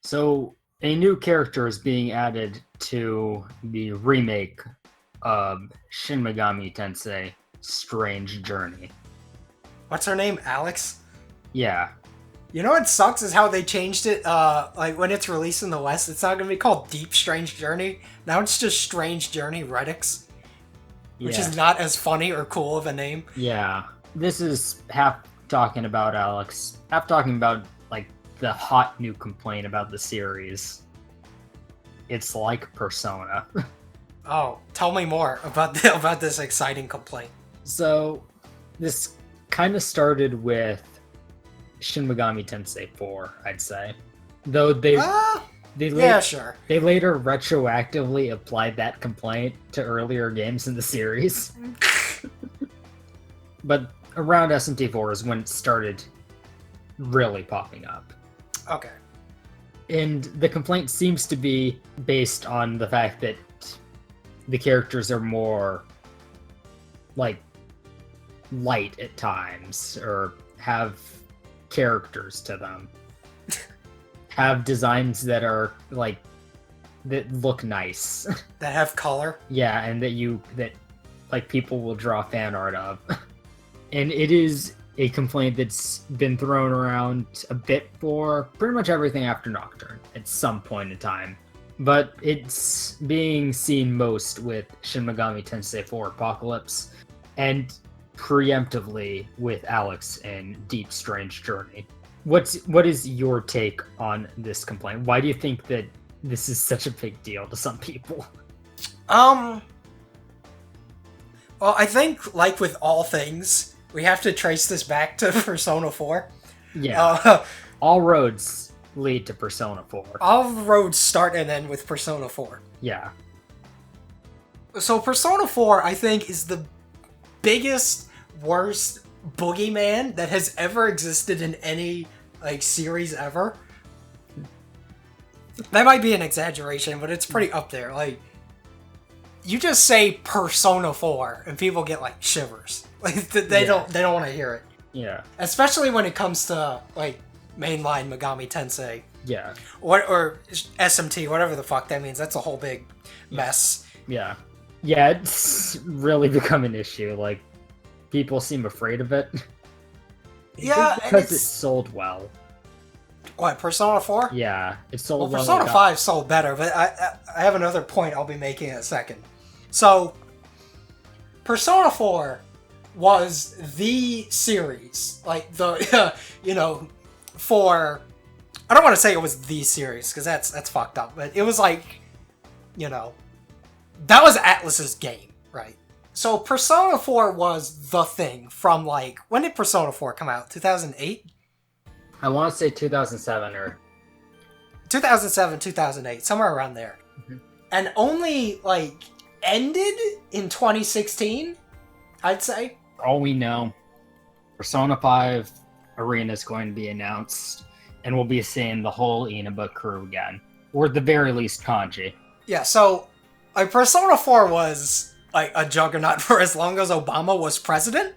So, a new character is being added to the remake of Shin Megami Tensei Strange Journey. What's her name? Alex? Yeah. You know what sucks is how they changed it, like, when it's released in the West, it's not gonna be called Deep Strange Journey. Now it's just Strange Journey Redix. Which is not as funny or cool of a name. Yeah. This is half talking about Alex, half talking about, like, the hot new complaint about the series. It's like Persona. Oh, tell me more about this exciting complaint. So, this kind of started with Shin Megami Tensei 4, I'd say. Though sure. They later retroactively applied that complaint to earlier games in the series. But around SMT4 is when it started really popping up. Okay. And the complaint seems to be based on the fact that the characters are more, like, light at times, or have characters to them. Have designs that are, like, that look nice. That have color? Yeah, and that people will draw fan art of. And it is a complaint that's been thrown around a bit for pretty much everything after Nocturne at some point in time. But it's being seen most with Shin Megami Tensei 4 Apocalypse, and preemptively with Alex in Deep Strange Journey. What is your take on this complaint? Why do you think that this is such a big deal to some people? Well, I think, like with all things, we have to trace this back to Persona 4. Yeah. All roads lead to Persona 4. All roads start and end with Persona 4. Yeah. So Persona 4, I think, is the biggest, worst boogeyman that has ever existed in any, like, series ever. That might be an exaggeration, but it's pretty up there. Like, you just say Persona 4 and people get, like, shivers. Like, they don't want to hear it. Yeah. Especially when it comes to, like, mainline Megami Tensei. Yeah. Or SMT, whatever the fuck that means. That's a whole big mess. Yeah. Yeah, it's really become an issue. Like, people seem afraid of it. Yeah, because it sold well. What, Persona 4? Yeah, it sold well. Persona 5 sold better, but I have another point I'll be making in a second. So, Persona 4 was the series, like, the, for... I don't want to say it was the series, because that's fucked up, but it was like, that was Atlus's game, right? So Persona 4 was the thing from, like, when did Persona 4 come out? 2008? I want to say 2007 or... 2007, 2008, somewhere around there. Mm-hmm. And only, like, ended in 2016, I'd say. For all we know, Persona 5 Arena is going to be announced, and we'll be seeing the whole Inaba crew again. Or at the very least, Kanji. Yeah, so, like, Persona 4 was, like, a juggernaut for as long as Obama was president.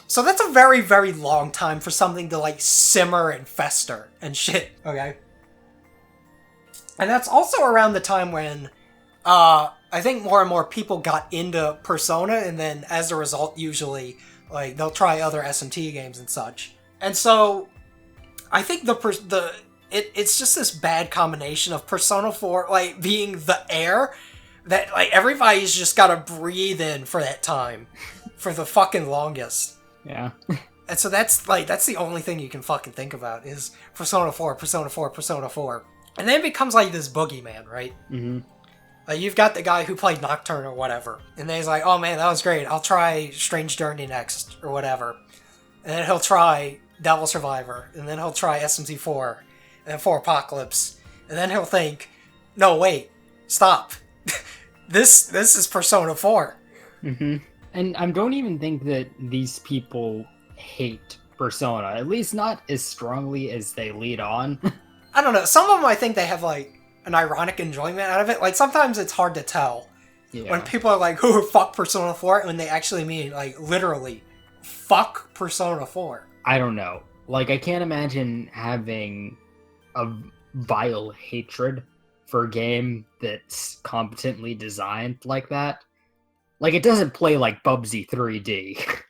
So that's a very, very long time for something to, like, simmer and fester and shit, okay? And that's also around the time when, I think more and more people got into Persona, and then, as a result, usually, like, they'll try other SMT games and such. And so, I think it's just this bad combination of Persona 4, like, being the air that, like, everybody's just gotta breathe in for that time. For the fucking longest. Yeah. And so that's the only thing you can fucking think about is Persona 4, Persona 4, Persona 4. And then it becomes like this boogeyman, right? Mm-hmm. Like, you've got the guy who played Nocturne or whatever. And then he's like, oh man, that was great. I'll try Strange Journey next, or whatever. And then he'll try Devil Survivor. And then he'll try SMT4. And then 4 Apocalypse. And then he'll think, no, wait, stop. This is Persona 4. Mm-hmm. And I don't even think that these people hate Persona, at least not as strongly as they lead on. I don't know. Some of them, I think they have, like, an ironic enjoyment out of it. Like, sometimes it's hard to tell. Yeah. When people are like, oh, fuck Persona 4, when they actually mean, like, literally, fuck Persona 4. I don't know. Like, I can't imagine having a vile hatred for a game that's competently designed like that. Like, it doesn't play like Bubsy 3D.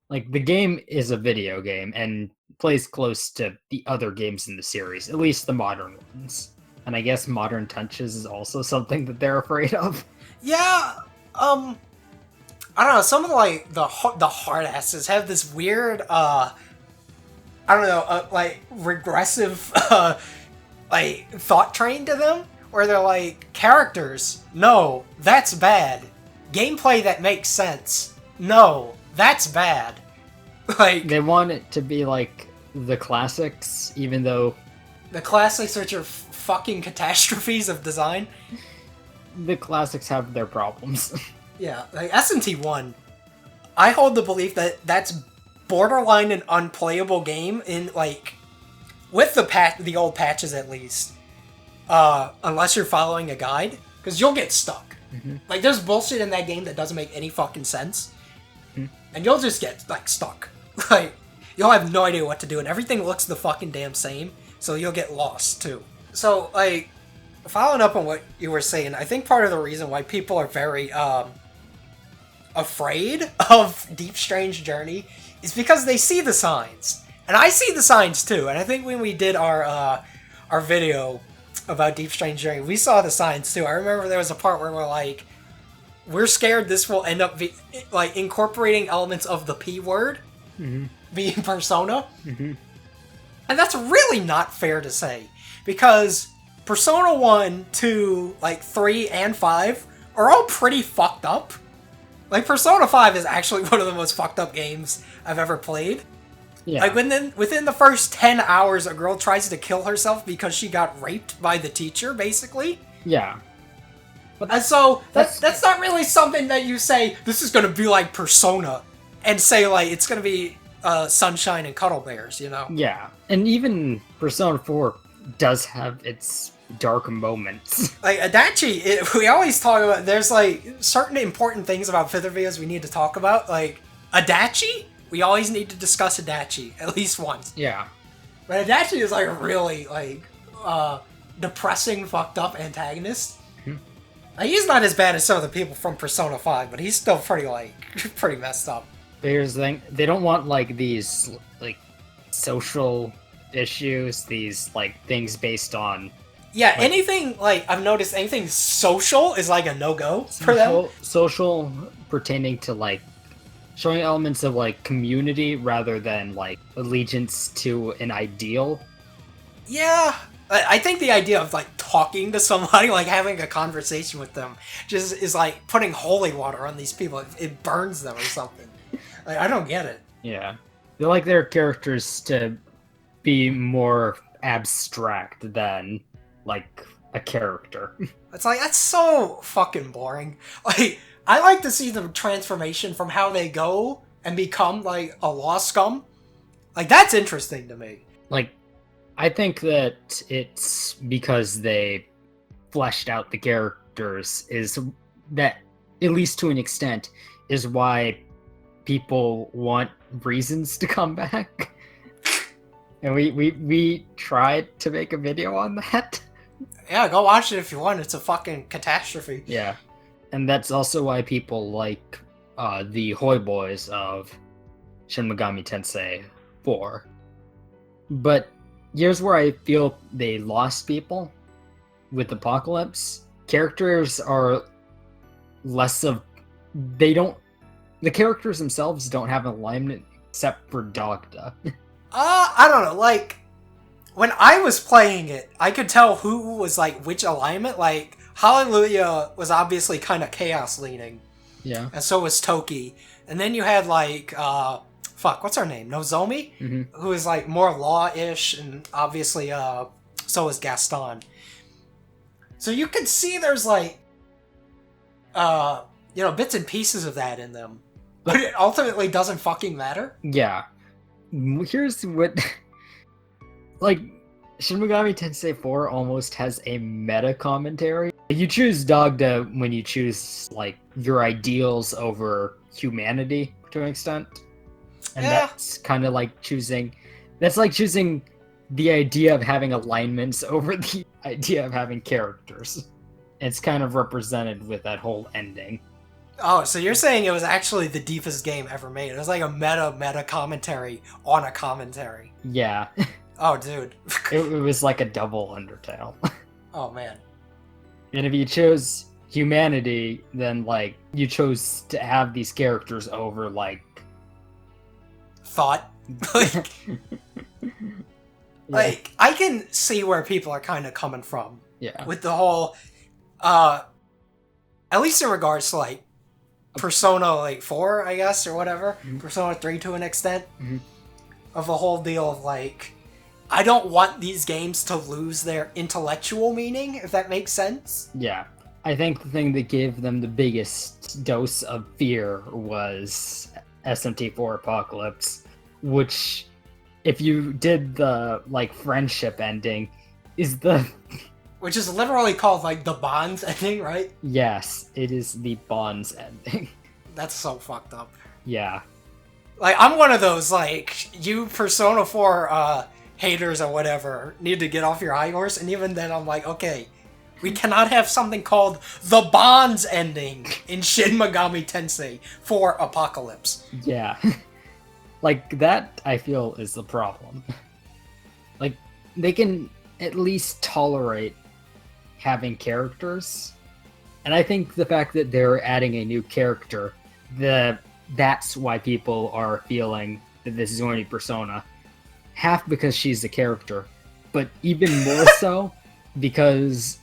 Like, the game is a video game and plays close to the other games in the series, at least the modern ones. And I guess modern touches is also something that they're afraid of. Yeah, I don't know, some of the hard asses have this weird, I don't know, like, regressive, like, thought train to them, where they're like, characters, no, that's bad. Gameplay that makes sense, no, that's bad. Like, they want it to be like the classics, even though the classics, which are fucking catastrophes of design. The classics have their problems. Yeah, like SMT1, I hold the belief that that's borderline an unplayable game in, like, with the old patches at least, unless you're following a guide, because you'll get stuck. Mm-hmm. Like, there's bullshit in that game that doesn't make any fucking sense, and you'll just get, like, stuck. Like, you'll have no idea what to do, and everything looks the fucking damn same, so you'll get lost, too. So, like, following up on what you were saying, I think part of the reason why people are very, afraid of Deep Strange Journey is because they see the signs. And I see the signs, too, and I think when we did our video about Deep Strange Journey, we saw the signs, too. I remember there was a part where we're like, we're scared this will end up like incorporating elements of the P word, being Persona. And that's really not fair to say, because Persona 1, 2, like 3, and 5 are all pretty fucked up. Like, Persona 5 is actually one of the most fucked up games I've ever played. Yeah. Like, within the first 10 hours, a girl tries to kill herself because she got raped by the teacher, basically. Yeah. But and so, that's not really something that you say, this is gonna be like Persona, and say, like, it's gonna be sunshine and cuddle bears, you know? Yeah. And even Persona 4 does have its dark moments. Like, Adachi, we always talk about, there's, like, certain important things about Fither videos we need to talk about. Like, Adachi, we always need to discuss Adachi, at least once. Yeah. But Adachi is, like, a really, like, depressing, fucked up antagonist. Like, he's not as bad as some of the people from Persona 5, but he's still pretty, like, pretty messed up. Here's the thing, they don't want, like, these, like, social issues, these, like, things based on... Yeah, like, anything, like, I've noticed anything social is, like, a no-go for them. Social pertaining to, like, showing elements of, like, community rather than, like, allegiance to an ideal. Yeah, I think the idea of, like, talking to somebody, like, having a conversation with them, just is, like, putting holy water on these people. It burns them or something. Like, I don't get it. Yeah. They like their characters to be more abstract than, like, a character. It's like, that's so fucking boring. Like, I like to see the transformation from how they go and become, like, a law scum. Like, that's interesting to me. Like, I think that it's because they fleshed out the characters is that, at least to an extent, is why people want reasons to come back. And we tried to make a video on that. Yeah, go watch it if you want. It's a fucking catastrophe. Yeah. And that's also why people like the Hoi Boys of Shin Megami Tensei 4. But here's where I feel they lost people with Apocalypse. Characters are less of... The characters themselves don't have an alignment except for Dogda. I don't know, like, when I was playing it, I could tell who was, like, which alignment. Like, Hallelujah was obviously kind of chaos-leaning. Yeah. And so was Toki. And then you had, like, what's her name? Nozomi? Mm-hmm. Who is, like, more law-ish, and obviously, so is Gaston. So you could see there's, like, bits and pieces of that in them. But it ultimately doesn't fucking matter. Yeah. Here's what... like, Shin Megami Tensei 4 almost has a meta commentary. You choose Dogda when you choose, like, your ideals over humanity, to an extent. And yeah. that's kind of like choosing... That's like choosing the idea of having alignments over the idea of having characters. It's kind of represented with that whole ending. Oh, so you're saying it was actually the deepest game ever made. It was like a meta commentary on a commentary. Yeah. Oh, dude. It was like a double Undertale. Oh, man. And if you chose humanity, then, like, you chose to have these characters over, like... Thought. Like, I can see where people are kind of coming from. Yeah. With the whole, at least in regards to, like, Persona, like, 4, I guess, or whatever. Mm-hmm. Persona 3 to an extent. Mm-hmm. Of the whole deal of, like, I don't want these games to lose their intellectual meaning, if that makes sense. Yeah. I think the thing that gave them the biggest dose of fear was SMT4 Apocalypse, which, if you did the, like, friendship ending, is the... Which is literally called, like, the Bonds ending, right? Yes, it is the Bonds ending. That's so fucked up. Yeah. Like, I'm one of those, like, you Persona 4, haters or whatever need to get off your high horse, and even then I'm like, okay, we cannot have something called the Bonds ending in Shin Megami Tensei for Apocalypse. Yeah. Like, that, I feel, is the problem. Like, they can at least tolerate having characters, and I think the fact that they're adding a new character, that's why people are feeling that this is only Persona. Half because she's a character, but even more so because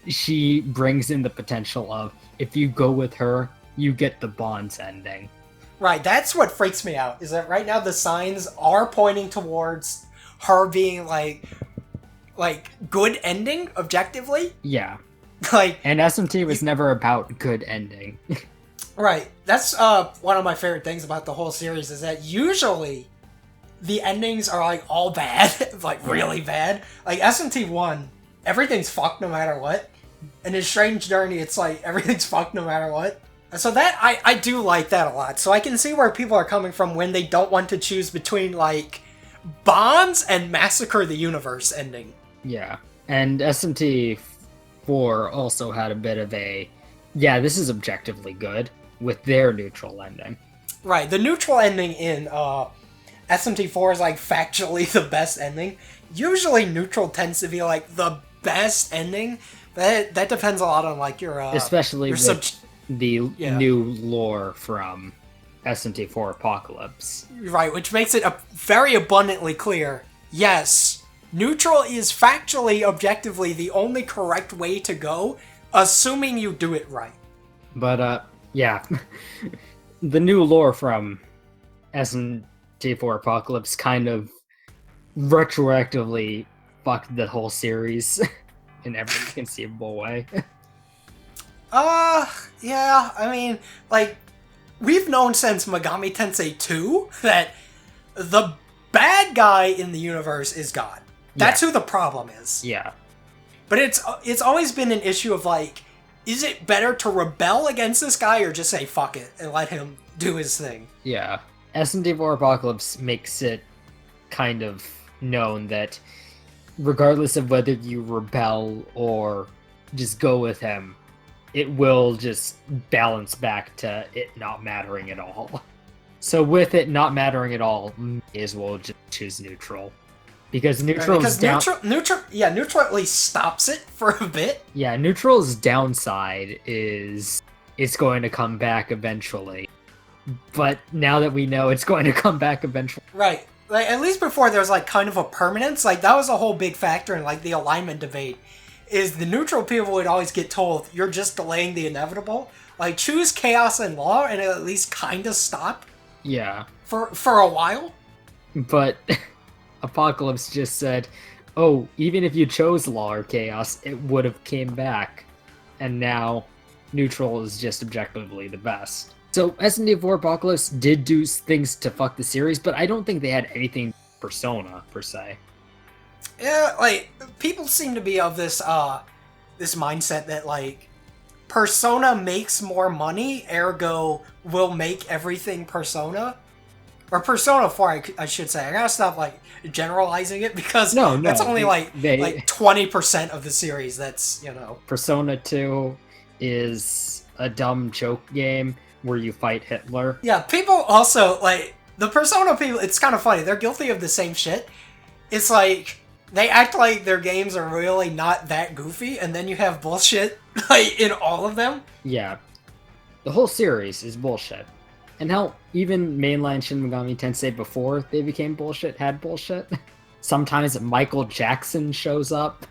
she brings in the potential of, if you go with her, you get the Bonds ending. Right, that's what freaks me out, is that right now the signs are pointing towards her being, like good ending, objectively. Yeah. Like, and SMT was never about good ending. Right. That's one of my favorite things about the whole series, is that usually the endings are, like, all bad, like, really bad. Like, SMT1, everything's fucked no matter what. And in Strange Journey, it's like, everything's fucked no matter what. So that, I do like that a lot. So I can see where people are coming from when they don't want to choose between, like, Bonds and Massacre the Universe ending. Yeah. And SMT4 also had a bit of a, yeah, this is objectively good, with their neutral ending. Right. The neutral ending in SMT4 is, like, factually the best ending. Usually neutral tends to be, like, the best ending. But that depends a lot on, like, your... especially your with the new lore from SMT4 Apocalypse. Right, which makes it very abundantly clear, yes, neutral is factually, objectively, the only correct way to go, assuming you do it right. But, yeah. The new lore from SMT4 Apocalypse kind of retroactively fucked the whole series in every conceivable way. Yeah, I mean, like, we've known since Megami Tensei 2 that the bad guy in the universe is God. That's who the problem is. Yeah. But it's always been an issue of, like, is it better to rebel against this guy or just say fuck it and let him do his thing? Yeah. SMT4 Apocalypse makes it kind of known that regardless of whether you rebel or just go with him, it will just balance back to it not mattering at all. So with it not mattering at all, may as well just choose neutral. Because neutral's neutral at least stops it for a bit. Yeah, neutral's downside is it's going to come back eventually. But now that we know it's going to come back eventually. Right. Like, at least before there was, like, kind of a permanence. Like, that was a whole big factor in, like, the alignment debate. Is the neutral people would always get told, you're just delaying the inevitable. Like, choose chaos and law and it'll at least kind of stop. Yeah. For a while. But Apocalypse just said, oh, even if you chose law or chaos, it would have came back. And now neutral is just objectively the best. So SMT4 Apocalypse did do things to fuck the series, but I don't think they had anything Persona, per se. Yeah, like, people seem to be of this this mindset that, like, Persona makes more money, ergo will make everything Persona. Or Persona 4, I should say. I gotta stop, like, generalizing it, because No, that's only, like 20% of the series that's, Persona 2 is a dumb joke game where you fight Hitler. Yeah, people also, like, the Persona people, it's kind of funny. They're guilty of the same shit. It's like, they act like their games are really not that goofy, and then you have bullshit, like, in all of them. Yeah. The whole series is bullshit. And hell, even mainline Shin Megami Tensei before they became bullshit had bullshit. Sometimes Michael Jackson shows up.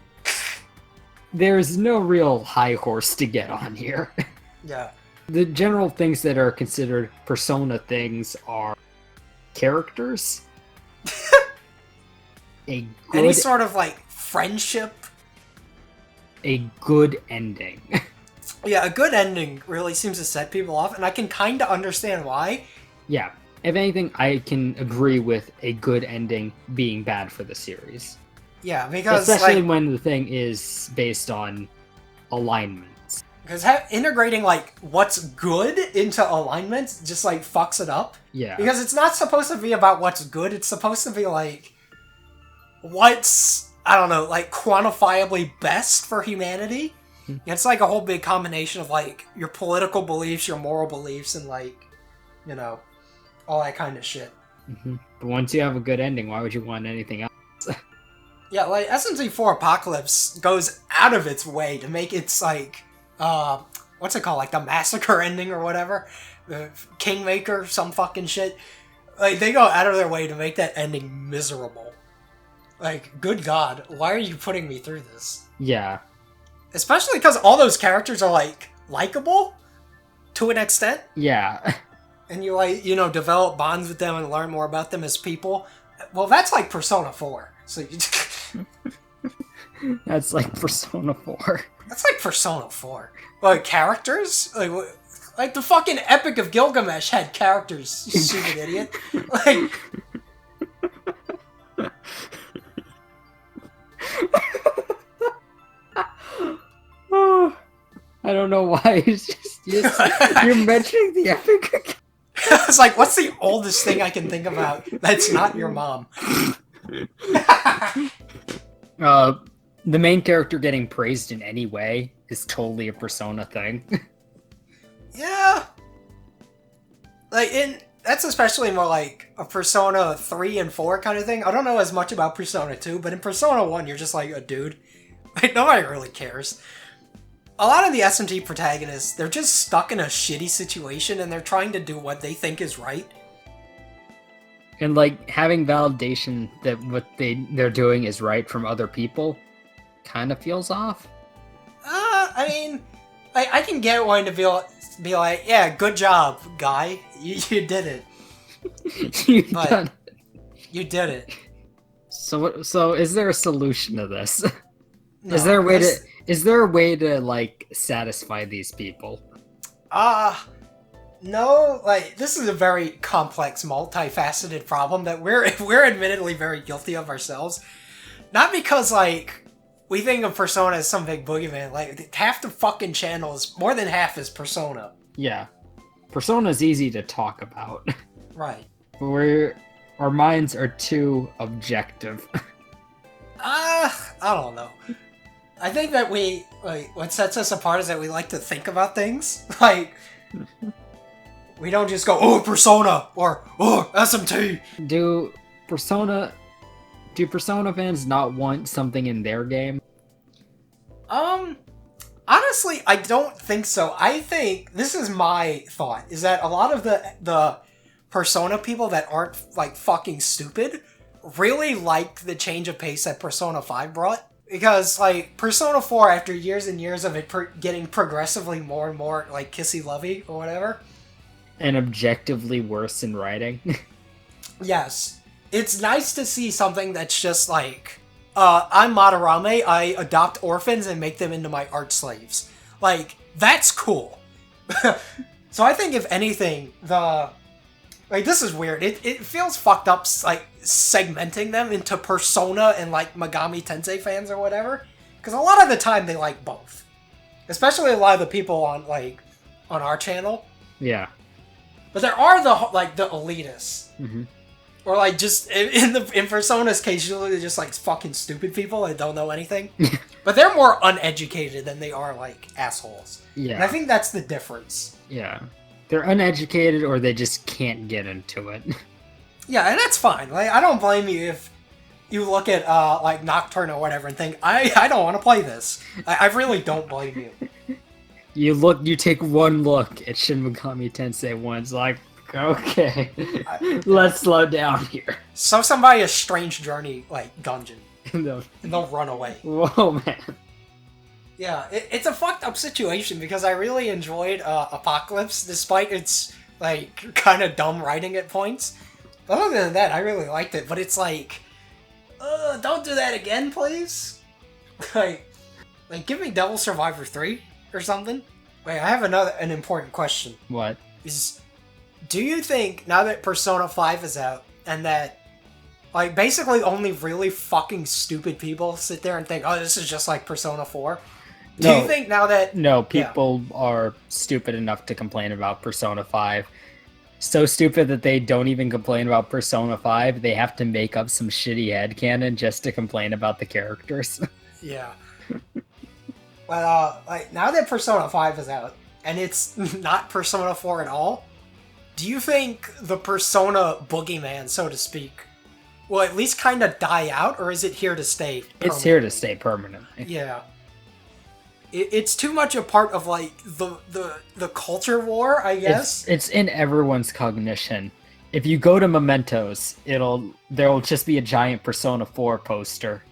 There's no real high horse to get on here. Yeah. The general things that are considered Persona things are characters, any sort of, like, friendship, a good ending. Yeah, a good ending really seems to set people off, and I can kind of understand why. Yeah, if anything, I can agree with a good ending being bad for the series. Yeah, because, especially when the thing is based on alignments. Because integrating, like, what's good into alignments just, like, fucks it up. Yeah. Because it's not supposed to be about what's good, it's supposed to be, like, what's, I don't know, like, quantifiably best for humanity. It's like a whole big combination of, like, your political beliefs, your moral beliefs, and, like, all that kind of shit. Mm-hmm. But once you have a good ending, why would you want anything else? Yeah, like, SMT4 Apocalypse goes out of its way to make its, like, what's it called? Like, the massacre ending or whatever? The Kingmaker, some fucking shit. Like, they go out of their way to make that ending miserable. Like, good God, why are you putting me through this? Yeah. Especially because all those characters are, like, likable to an extent. Yeah. And you, like, develop bonds with them and learn more about them as people. Well, that's like Persona 4. So you... That's like Persona 4. That's like Persona 4. Like, characters? Like the fucking Epic of Gilgamesh had characters, you stupid idiot. Like... I don't know why. It's just you're mentioning the Epic. It's like, what's the oldest thing I can think about that's not your mom? The main character getting praised in any way is totally a Persona thing. Yeah. Like, that's especially more like a Persona 3 and 4 kind of thing. I don't know as much about Persona 2, but in Persona 1, you're just like a dude. Like, nobody really cares. A lot of the SMT protagonists, they're just stuck in a shitty situation and they're trying to do what they think is right. And, like, having validation that what they're doing is right from other people kind of feels off. I mean, I can get wanting to be like, yeah, good job, guy. You did it. You did it. So is there a solution to this? No, Is there a way to like satisfy these people? No, like, this is a very complex, multifaceted problem that we're admittedly very guilty of ourselves. Not because, like, we think of Persona as some big boogeyman. Like, half the fucking channels, more than half is Persona. Yeah. Persona's easy to talk about. Right. But our minds are too objective. I don't know. I think that what sets us apart is that we like to think about things. Like, we don't just go, oh, Persona, or, oh, SMT. Do Persona fans not want something in their game? Honestly, I don't think so. I think, this is my thought, is that a lot of the Persona people that aren't, like, fucking stupid really like the change of pace that Persona 5 brought. Because, like, Persona 4, after years and years of it getting progressively more and more, like, kissy-lovey or whatever. And objectively worse in writing. Yes. It's nice to see something that's just like, I'm Madarame, I adopt orphans and make them into my art slaves. Like, that's cool. So I think, if anything, like, this is weird. It feels fucked up, like, segmenting them into Persona and, like, Megami Tensei fans or whatever. Because a lot of the time they like both. Especially a lot of the people on our channel. Yeah. But there are the elitists. Mm-hmm. Or like just in Persona's case, usually just like fucking stupid people that don't know anything. But they're more uneducated than they are like assholes. Yeah. And I think that's the difference. Yeah. They're uneducated or they just can't get into it. Yeah, and that's fine. Like I don't blame you if you look at like Nocturne or whatever and think, I don't want to play this. I really don't blame you. You take one look at Shin Megami Tensei 1, it's like, okay, let's slow down here. So somebody a strange journey like dungeon, No. and they'll run away. Whoa, man. Yeah, it's a fucked up situation because I really enjoyed Apocalypse, despite its like kind of dumb writing at points. But other than that, I really liked it. But it's like, don't do that again, please. like give me Devil Survivor 3 or something. Wait, I have an important question. What? Do you think, now that Persona 5 is out, and that, like, basically only really fucking stupid people sit there and think, oh, this is just like Persona 4? Do you think now that... No, people are stupid enough to complain about Persona 5. So stupid that they don't even complain about Persona 5, they have to make up some shitty headcanon just to complain about the characters. Yeah. But, like, now that Persona 5 is out, and it's not Persona 4 at all, do you think the Persona boogeyman, so to speak, will at least kind of die out, or is it here to stay permanently? It's here to stay permanently. Yeah. It's too much a part of, like, the culture war, I guess? It's in everyone's cognition. If you go to Mementos, there'll just be a giant Persona 4 poster.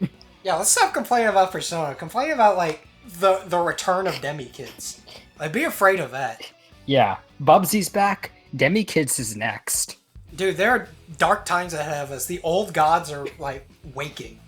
Yeah, let's stop complaining about Persona. Complain about, like, the return of Demi-Kids. Like, be afraid of that. Yeah. Bubsy's back. Demi-Kids is next. Dude, there are dark times ahead of us. The old gods are, like, waking.